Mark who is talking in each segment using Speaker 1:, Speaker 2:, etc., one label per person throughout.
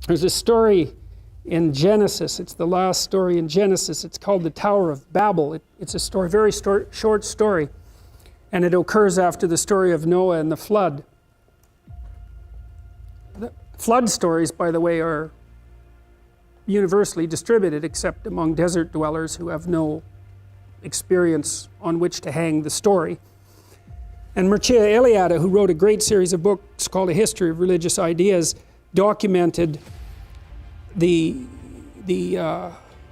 Speaker 1: There's a story in Genesis. It's the last story in Genesis. It's called the Tower of Babel. It's a story, very short story, and it occurs after the story of Noah and the flood. The flood stories, by the way, are universally distributed except among desert dwellers who have no experience on which to hang the story. And Mircea Eliade, who wrote a great series of books called A History of Religious Ideas, documented the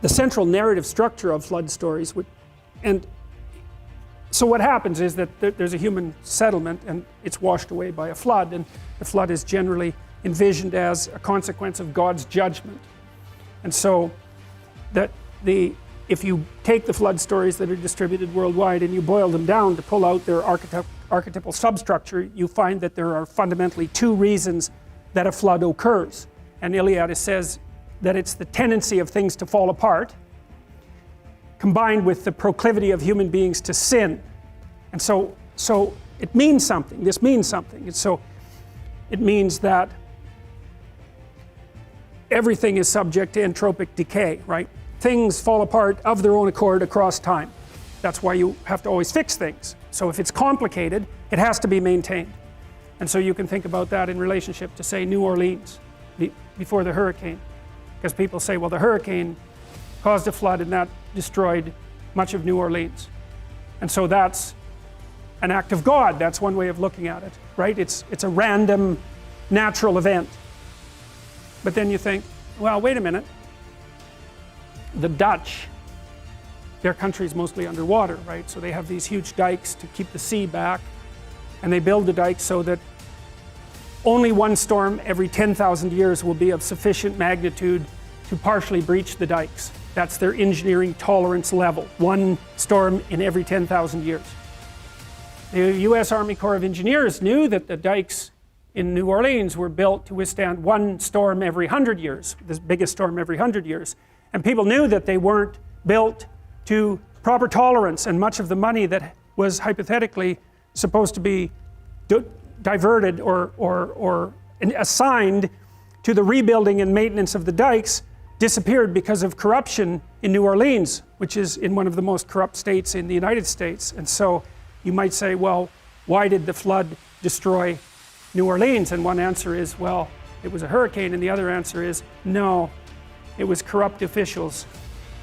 Speaker 1: central narrative structure of flood stories. And so what happens is that there's a human settlement and it's washed away by a flood, and the flood is generally envisioned as a consequence of God's judgment. And so that if you take the flood stories that are distributed worldwide and you boil them down to pull out their archetypal substructure, you find that there are fundamentally two reasons that a flood occurs. And Eliade says that it's the tendency of things to fall apart combined with the proclivity of human beings to sin. And so it means something. This means something. And so it means that everything is subject to entropic decay, right? Things fall apart of their own accord across time. That's why you have to always fix things. So if it's complicated, it has to be maintained. And so you can think about that in relationship to, say, New Orleans before the hurricane. Because people say, well, the hurricane caused a flood and that destroyed much of New Orleans. And so that's an act of God. That's one way of looking at it, right? It's a random natural event. But then you think, well, wait a minute. The Dutch, their country's mostly underwater, right? So they have these huge dikes to keep the sea back, and they build the dikes so that only one storm every 10,000 years will be of sufficient magnitude to partially breach the dikes. That's their engineering tolerance level, one storm in every 10,000 years. The US Army Corps of Engineers knew that the dikes in New Orleans were built to withstand one storm every 100 years, the biggest storm every 100 years. And people knew that they weren't built to proper tolerance, and much of the money that was hypothetically supposed to be diverted or assigned to the rebuilding and maintenance of the dikes disappeared because of corruption in New Orleans, which is in one of the most corrupt states in the United States. And so you might say, well, why did the flood destroy New Orleans? And one answer is, well, it was a hurricane, and the other answer is, no, it was corrupt officials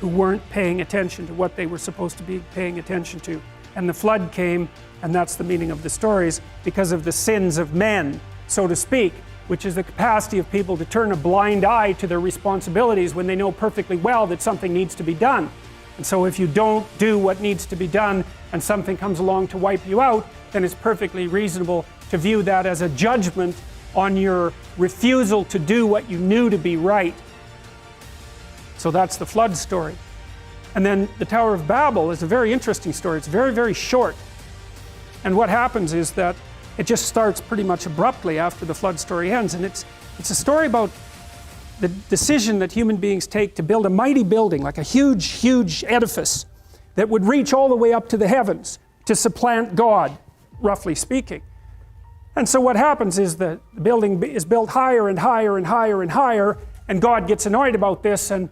Speaker 1: who weren't paying attention to what they were supposed to be paying attention to. And the flood came, and that's the meaning of the stories, because of the sins of men, so to speak, which is the capacity of people to turn a blind eye to their responsibilities when they know perfectly well that something needs to be done. And so if you don't do what needs to be done and something comes along to wipe you out, then it's perfectly reasonable to view that as a judgment on your refusal to do what you knew to be right. So that's the flood story. And then the Tower of Babel is a very interesting story. It's very, very short. And what happens is that it just starts pretty much abruptly after the flood story ends. And it's a story about the decision that human beings take to build a mighty building, like a huge, huge edifice that would reach all the way up to the heavens to supplant God, roughly speaking. And so what happens is the building is built higher and higher and higher and higher, and God gets annoyed about this and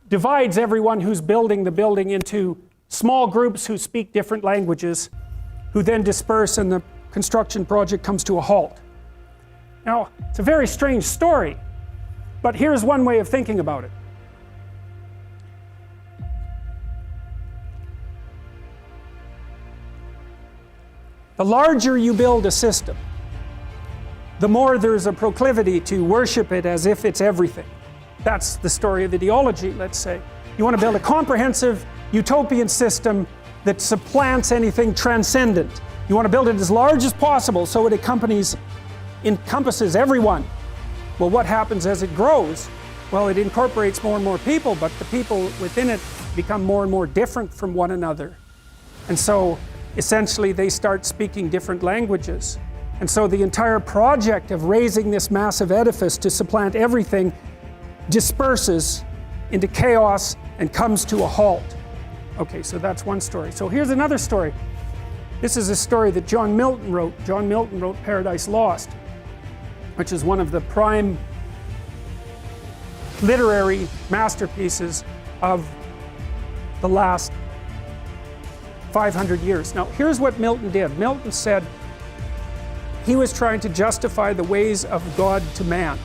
Speaker 1: divides everyone who's building the building into small groups who speak different languages, who then disperse, and the construction project comes to a halt. Now, it's a very strange story, but here's one way of thinking about it. The larger you build a system, the more there's a proclivity to worship it as if it's everything. That's the story of ideology, let's say. You want to build a comprehensive utopian system that supplants anything transcendent. You want to build it as large as possible so it encompasses everyone. Well, what happens as it grows? Well, it incorporates more and more people, but the people within it become more and more different from one another. And so essentially they start speaking different languages. And so the entire project of raising this massive edifice to supplant everything disperses into chaos and comes to a halt. Okay, so that's one story. So here's another story. This is a story that John Milton wrote. John Milton wrote Paradise Lost. which is one of the prime literary masterpieces of the last 500 years. Now, here's what Milton did. Milton said he was trying to justify the ways of God to man.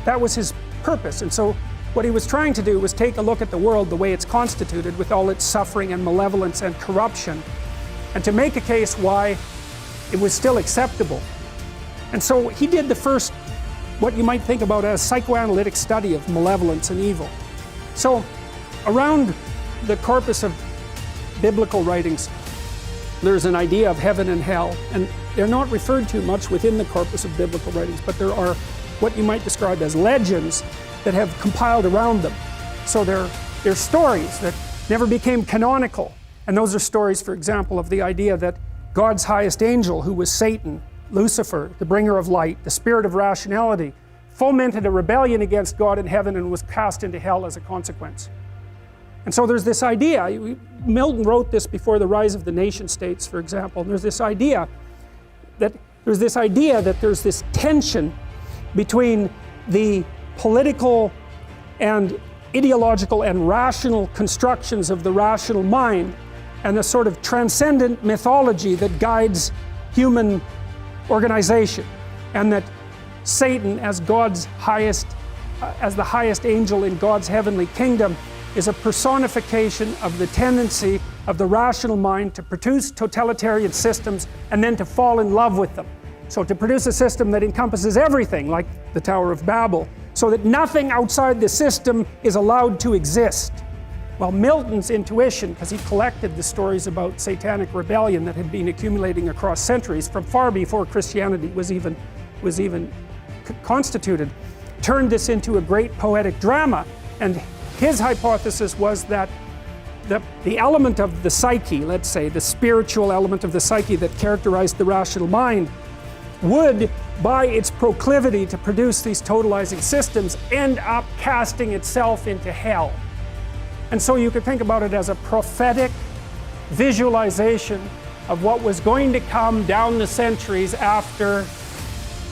Speaker 1: That was his purpose. And so what he was trying to do was take a look at the world the way it's constituted, with all its suffering and malevolence and corruption, and to make a case why it was still acceptable. And so he did the first, what you might think about as psychoanalytic study of malevolence and evil. So around the corpus of biblical writings, there's an idea of heaven and hell, and they're not referred to much within the corpus of biblical writings, but there are what you might describe as legends that have compiled around them. So they're stories that never became canonical, and those are stories, for example, of the idea that God's highest angel, who was Satan, Lucifer, the bringer of light, the spirit of rationality, fomented a rebellion against God in heaven and was cast into hell as a consequence. And so there's this idea, Milton wrote this before the rise of the nation states, for example, and there's this idea that there's this tension between the political and ideological and rational constructions of the rational mind and the sort of transcendent mythology that guides human organization, and that Satan, as God's highest, as the highest angel in God's heavenly kingdom, is a personification of the tendency of the rational mind to produce totalitarian systems and then to fall in love with them. So to produce a system that encompasses everything, like the Tower of Babel, so that nothing outside the system is allowed to exist. Well, Milton's intuition, because he collected the stories about satanic rebellion that had been accumulating across centuries from far before Christianity was even constituted, turned this into a great poetic drama. And his hypothesis was that the element of the psyche, let's say, the spiritual element of the psyche that characterized the rational mind, would, by its proclivity to produce these totalizing systems, end up casting itself into hell. And so you could think about it as a prophetic visualization of what was going to come down the centuries after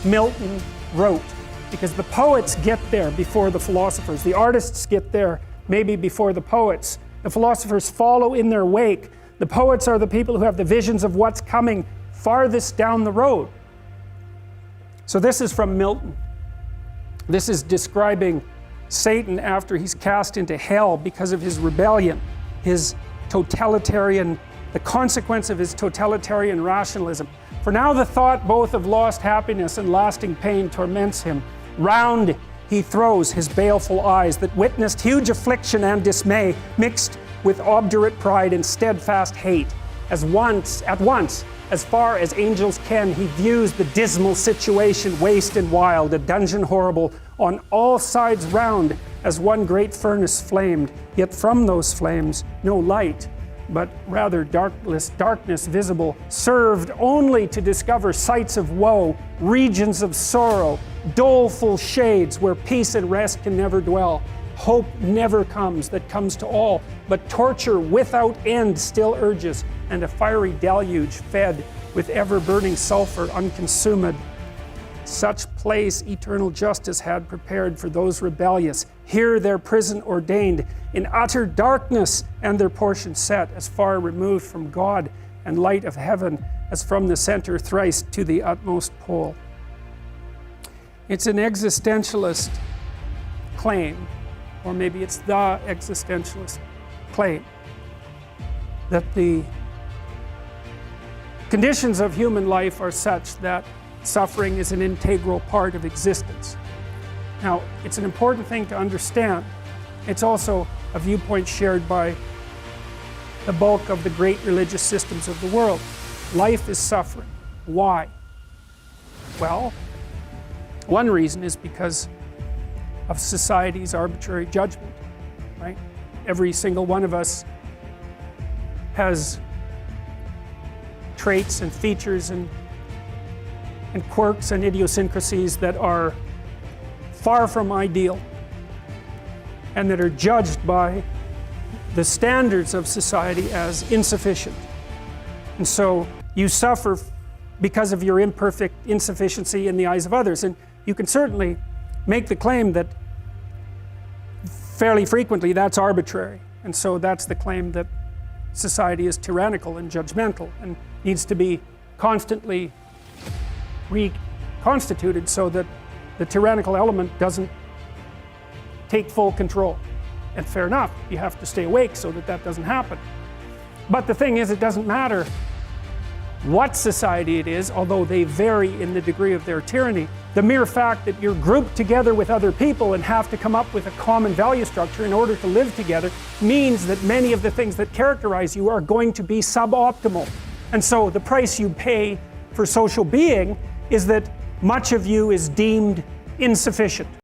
Speaker 1: Milton wrote. Because the poets get there before the philosophers. The artists get there maybe before the poets. The philosophers follow in their wake. The poets are the people who have the visions of what's coming farthest down the road. So this is from Milton. This is describing Satan after he's cast into hell because of his rebellion, his totalitarian, the consequence of his totalitarian rationalism. For now the thought both of lost happiness and lasting pain torments him. Round he throws his baleful eyes that witnessed huge affliction and dismay mixed with obdurate pride and steadfast hate. At once, as far as angels can, he views the dismal situation, waste and wild, a dungeon horrible, on all sides round, as one great furnace flamed, yet from those flames no light, but rather darkness visible, served only to discover sights of woe, regions of sorrow, doleful shades where peace and rest can never dwell. Hope never comes that comes to all, but torture without end still urges, and a fiery deluge fed with ever-burning sulfur unconsumed. Such place eternal justice had prepared for those rebellious. Here their prison ordained, in utter darkness, and their portion set, as far removed from God and light of heaven as from the center thrice to the utmost pole. It's an existentialist claim, or maybe it's the existentialist claim, that the conditions of human life are such that suffering is an integral part of existence. Now, it's an important thing to understand. It's also a viewpoint shared by the bulk of the great religious systems of the world. Life is suffering. Why? Well, one reason is because of society's arbitrary judgment, right? Every single one of us has traits and features and quirks and idiosyncrasies that are far from ideal and that are judged by the standards of society as insufficient. And so you suffer because of your imperfect insufficiency in the eyes of others. And you can certainly make the claim that fairly frequently that's arbitrary. And so that's the claim that society is tyrannical and judgmental and needs to be constantly reconstituted so that the tyrannical element doesn't take full control. And fair enough, you have to stay awake so that that doesn't happen. But the thing is, it doesn't matter what society it is, although they vary in the degree of their tyranny. The mere fact that you're grouped together with other people and have to come up with a common value structure in order to live together means that many of the things that characterize you are going to be suboptimal. And so the price you pay for social being is that much of you is deemed insufficient.